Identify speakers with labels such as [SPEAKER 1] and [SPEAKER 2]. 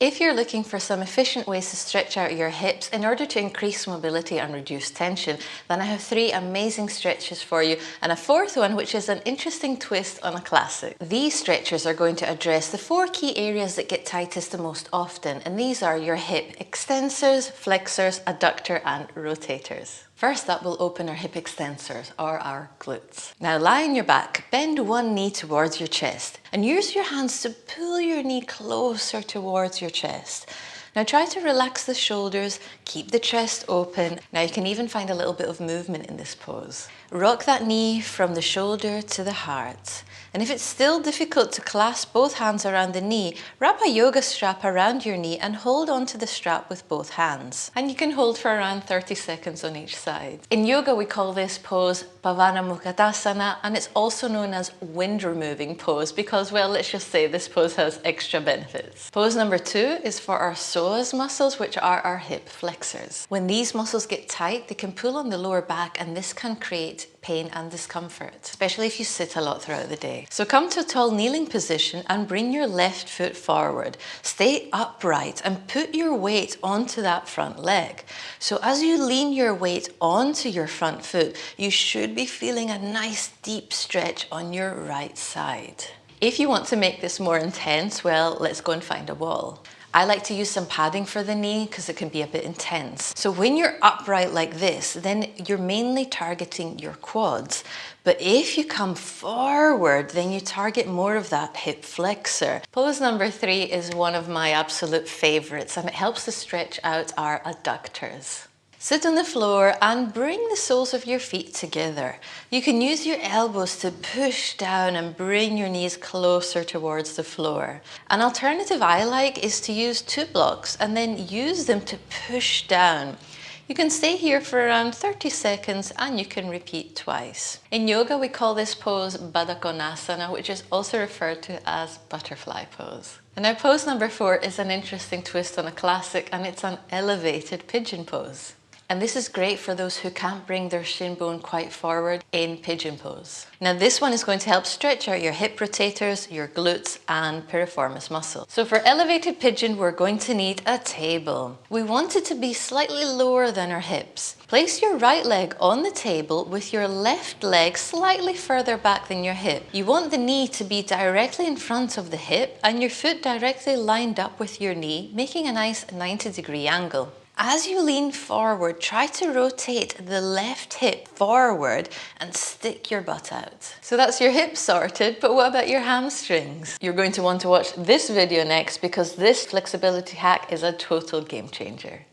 [SPEAKER 1] If you're looking for some efficient ways to stretch out your hips in order to increase mobility and reduce tension, then I have 3 amazing stretches for you and a 4th one which is an interesting twist on a classic. These stretches are going to address the 4 key areas that get tightest the most often, and these are your hip extensors, flexors, adductor and rotators. First up, we'll open our hip extensors, or our glutes. Now lie on your back, bend one knee towards your chest, and use your hands to pull your knee closer towards your chest. Now try to relax the shoulders, keep the chest open. Now you can even find a little bit of movement in this pose. Rock that knee from the shoulder to the heart. And if it's still difficult to clasp both hands around the knee, wrap a yoga strap around your knee and hold onto the strap with both hands. And you can hold for around 30 seconds on each side. In yoga, we call this pose Pavana Mukhatasana, and it's also known as wind removing pose because, well, let's just say this pose has extra benefits. Pose number 2 is for our psoas muscles, which are our hip flexors. When these muscles get tight, they can pull on the lower back, and this can create pain and discomfort, especially if you sit a lot throughout the day. So come to a tall kneeling position and bring your left foot forward. Stay upright and put your weight onto that front leg. So as you lean your weight onto your front foot, you should be feeling a nice deep stretch on your right side. If you want to make this more intense, well, let's go and find a wall. I like to use some padding for the knee because it can be a bit intense. So when you're upright like this, then you're mainly targeting your quads. But if you come forward, then you target more of that hip flexor. Pose number 3 is one of my absolute favorites, and it helps to stretch out our adductors. Sit on the floor and bring the soles of your feet together. You can use your elbows to push down and bring your knees closer towards the floor. An alternative I like is to use 2 blocks and then use them to push down. You can stay here for around 30 seconds and you can repeat twice. In yoga, we call this pose Baddha Konasana, which is also referred to as butterfly pose. And now pose number 4 is an interesting twist on a classic, and it's an elevated pigeon pose. And this is great for those who can't bring their shin bone quite forward in pigeon pose. Now this one is going to help stretch out your hip rotators, your glutes and piriformis muscles. So for elevated pigeon, we're going to need a table. We want it to be slightly lower than our hips. Place your right leg on the table with your left leg slightly further back than your hip. You want the knee to be directly in front of the hip and your foot directly lined up with your knee, making a nice 90-degree angle. As you lean forward, try to rotate the left hip forward and stick your butt out. So that's your hips sorted, but what about your hamstrings? You're going to want to watch this video next because this flexibility hack is a total game changer.